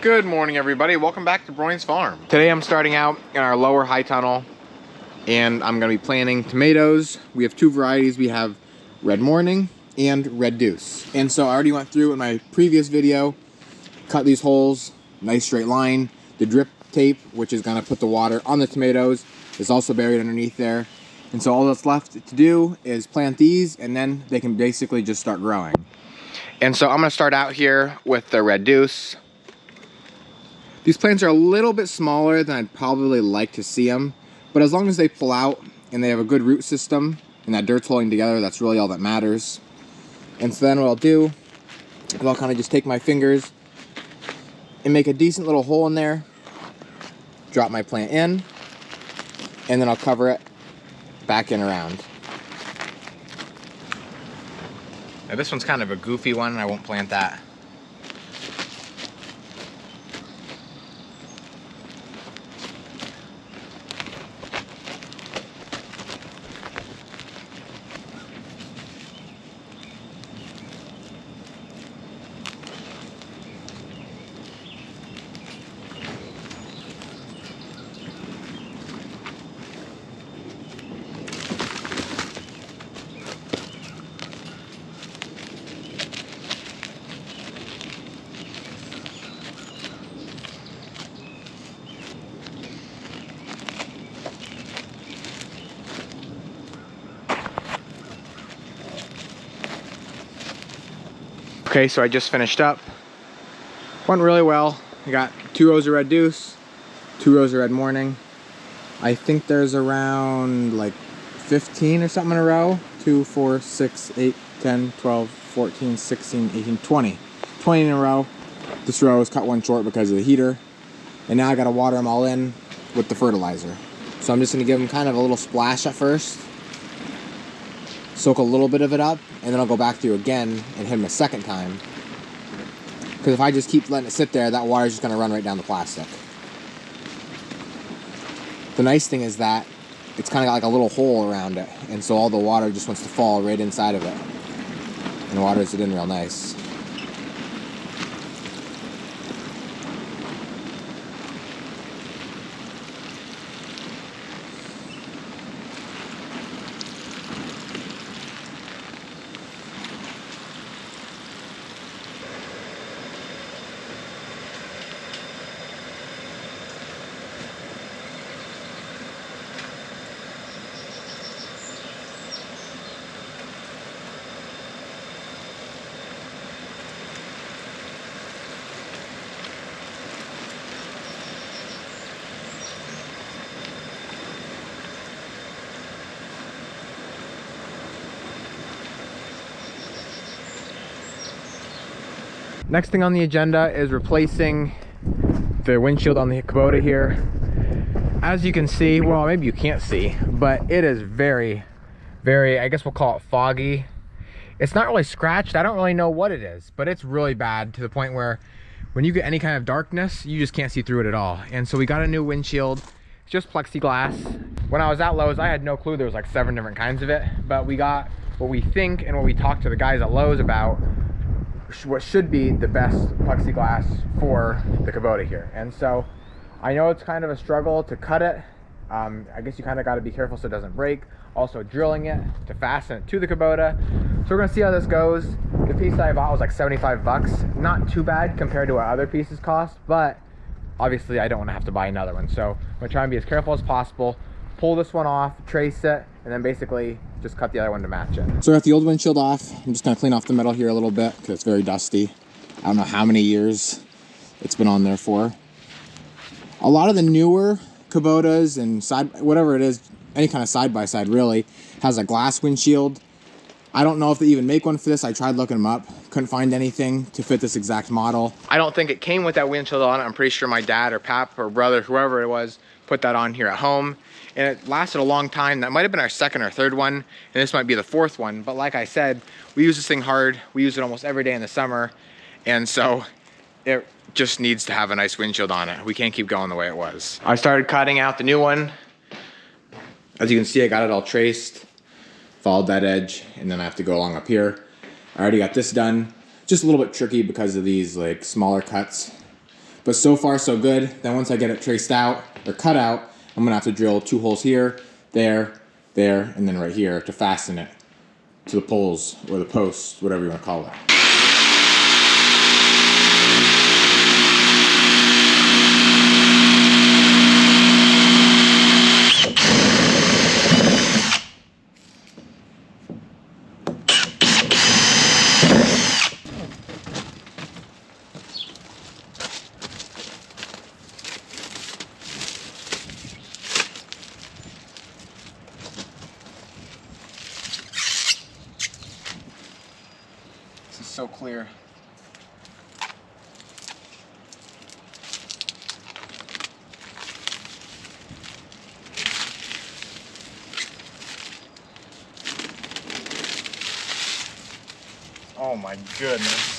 Good morning, everybody. Welcome back to Broyans Farm. Today I'm starting out in our lower high tunnel and I'm going to be planting tomatoes. We have two varieties. We have Red Morning and Red Deuce. And so I already went through in my previous video, cut these holes, nice straight line. The drip tape, which is going to put the water on the tomatoes, is also buried underneath there. And so all that's left to do is plant these and then they can basically just start growing. And so I'm going to start out here with the Red Deuce. These plants are a little bit smaller than I'd probably like to see them, but as long as they pull out and they have a good root system and that dirt's holding together, that's really all that matters. And so then what I'll do is I'll kind of just take my fingers and make a decent little hole in there, drop my plant in, and then I'll cover it back in around. Now this one's kind of a goofy one, I won't plant that. Okay, so I just finished up. Went really well. I got 2 rows of Red Deuce, 2 rows of Red Morning. I think there's around like 15 or something in a row. 2, 4, 6, 8, 10, 12, 14, 16, 18, 20. 20 in a row. This row is cut one short because of the heater. And now I gotta water them all in with the fertilizer. So I'm just gonna give them kind of a little splash at first. Soak a little bit of it up, and then I'll go back through again and hit them a second time. Because if I just keep letting it sit there, that water's just gonna run right down the plastic. The nice thing is that it's kind of got like a little hole around it, and so all the water just wants to fall right inside of it and waters it in real nice. Next thing on the agenda is replacing the windshield on the Kubota here. As you can see, well, maybe you can't see, but it is very, I guess we'll call it foggy. It's not really scratched. I don't really know what it is, but it's really bad to the point where when you get any kind of darkness, you just can't see through it at all. And so we got a new windshield. It's just plexiglass. When I was at Lowe's, I had no clue there was like 7 different kinds of it, but we got what we think and what we talked to the guys at Lowe's about, what should be the best plexiglass for the Kubota here. And so I know it's kind of a struggle to cut it. I guess you kind of got to be careful so it doesn't break. Also drilling it to fasten it to the Kubota. So we're gonna see how this goes. The piece that I bought was like 75 bucks. Not too bad compared to what other pieces cost, but obviously I don't want to have to buy another one. So I'm gonna try and be as careful as possible. Pull this one off, trace it, and then basically just cut the other one to match it. So I got the old windshield off. I'm just gonna clean off the metal here a little bit because it's very dusty. I don't know how many years it's been on there for. A lot of the newer Kubotas and whatever it is, any kind of side-by-side really, has a glass windshield. I don't know if they even make one for this. I tried looking them up. Couldn't find anything to fit this exact model. I don't think it came with that windshield on it. I'm pretty sure my dad or pap or brother, whoever it was, put that on here at home. And it lasted a long time. That might have been our second or third one, and this might be the fourth one. But like I said, we use this thing hard. We use it almost every day in the summer. And so it just needs to have a nice windshield on it. We can't keep going the way it was. I started cutting out the new one. As you can see, I got it all traced, followed that edge, and then I have to go along up here. I already got this done. Just a little bit tricky because of these like smaller cuts. But so far so good. Then once I get it traced out or cut out, I'm gonna have to drill 2 holes here, there, and then right here to fasten it to the poles or the posts, whatever you want to call it. This is so clear. Oh my goodness.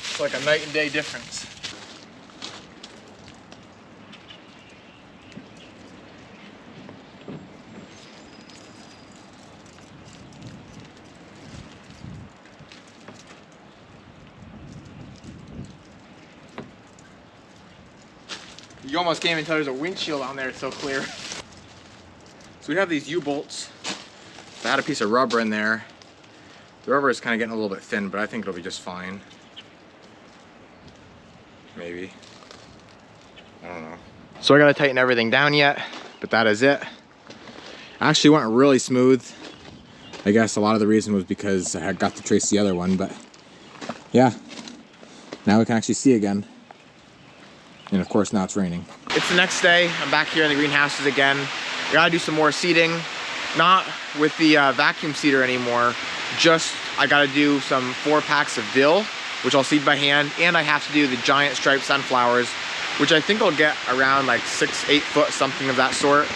It's like a night and day difference. You almost can't even tell there's a windshield on there, it's so clear. So we have these U-bolts. I had a piece of rubber in there. The rubber is kind of getting a little bit thin, but I think it'll be just fine. Maybe. I don't know. So I gotta tighten everything down yet, but that is it. Actually went really smooth. I guess a lot of the reason was because I had got to trace the other one, but yeah. Now we can actually see again. And of course now it's raining. It's the next day. I'm back here in the greenhouses again. I gotta do some more seeding. Not with the vacuum seeder anymore. Just, I gotta do some 4 packs of dill, which I'll seed by hand, and I have to do the giant striped sunflowers, which I think I'll get around like 6-8 foot, something of that sort.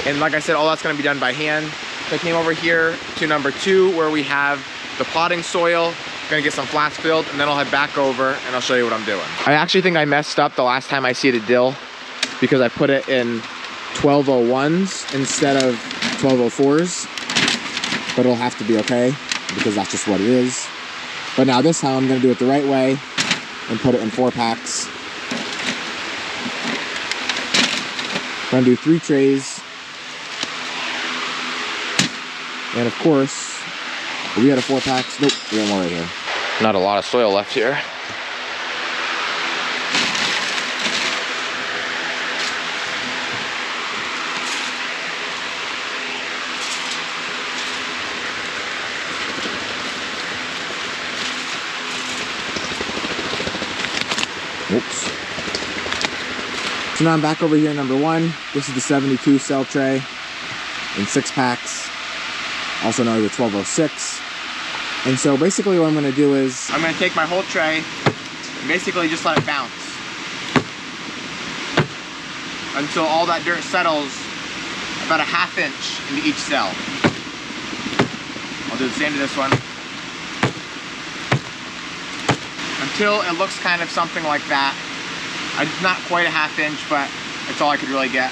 And like I said, all that's gonna be done by hand. So I came over here to number 2, where we have the potting soil. Gonna get some flats filled, and then I'll head back over and I'll show you what I'm doing. I actually think I messed up the last time I seeded dill because I put it in 1201s instead of 1204s, but it'll have to be okay because that's just what it is. But now this time I'm gonna do it the right way and put it in 4 packs. I'm gonna do 3 trays. And of course, we had a 4 packs. Nope, we got more right here. Not a lot of soil left here. Oops. So now I'm back over here, number 1. This is the 72 cell tray in 6 packs, also known as the 1206. And so basically what I'm gonna do is, I'm gonna take my whole tray and basically just let it bounce until all that dirt settles about a ½ inch into each cell. I'll do the same to this one. Until it looks kind of something like that. It's not quite a ½ inch, but it's all I could really get.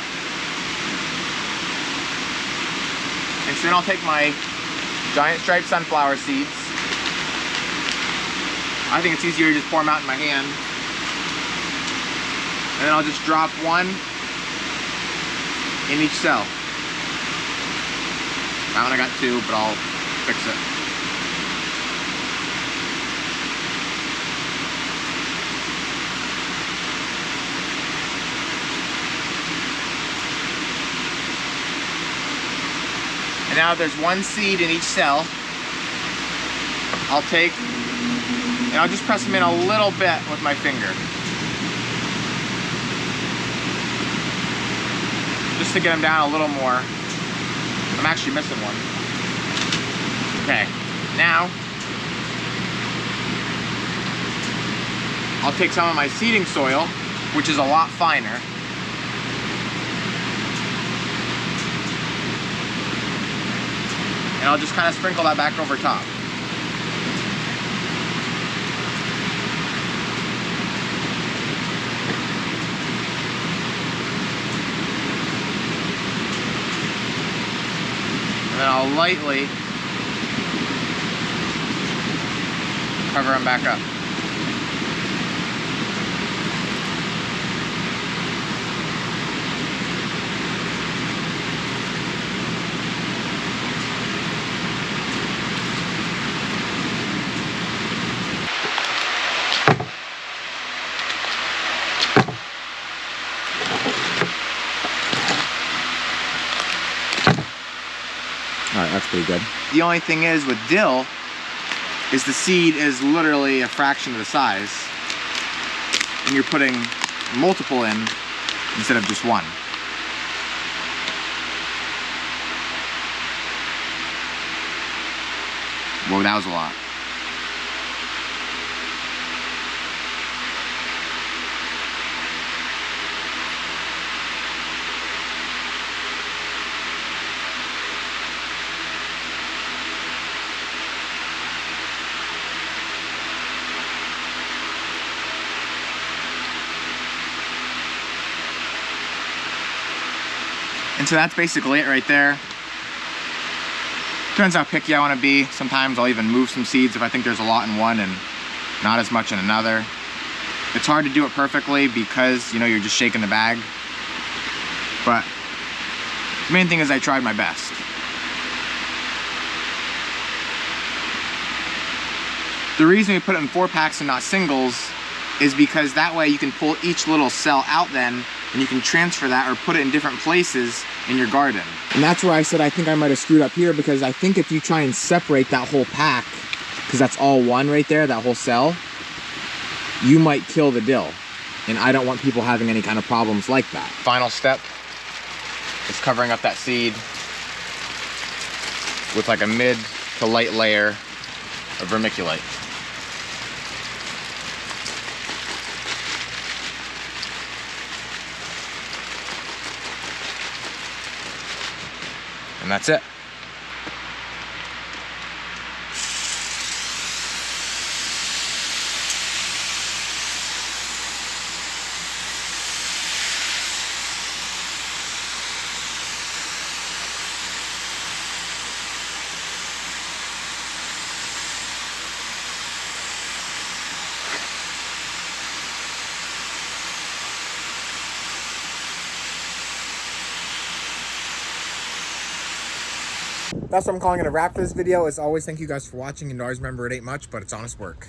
And so then I'll take my giant striped sunflower seeds. I think it's easier to just pour them out in my hand. And then I'll just drop 1 in each cell. That one I got 2, but I'll fix it. And now there's 1 seed in each cell. I'll take, and I'll just press them in a little bit with my finger. Just to get them down a little more. I'm actually missing one. Okay, now I'll take some of my seeding soil, which is a lot finer. And I'll just kind of sprinkle that back over top. And then I'll lightly cover them back up. pretty good. The only thing is with dill, is the seed is literally a fraction of the size, and you're putting multiple in instead of just one. Whoa, that was a lot. And so that's basically it right there. Depends how picky I want to be. Sometimes I'll even move some seeds if I think there's a lot in one and not as much in another. It's hard to do it perfectly because, you know, you're just shaking the bag. But the main thing is I tried my best. The reason we put it in 4-packs and not singles is because that way you can pull each little cell out then, and you can transfer that or put it in different places in your garden. And that's where I said I think I might have screwed up here, because I think if you try and separate that whole pack, because that's all one right there, that whole cell, you might kill the dill. And I don't want people having any kind of problems like that. Final step is covering up that seed with like a mid to light layer of vermiculite. And that's it. That's what I'm calling it a wrap for this video. As always, thank you guys for watching, and always remember it ain't much, but it's honest work.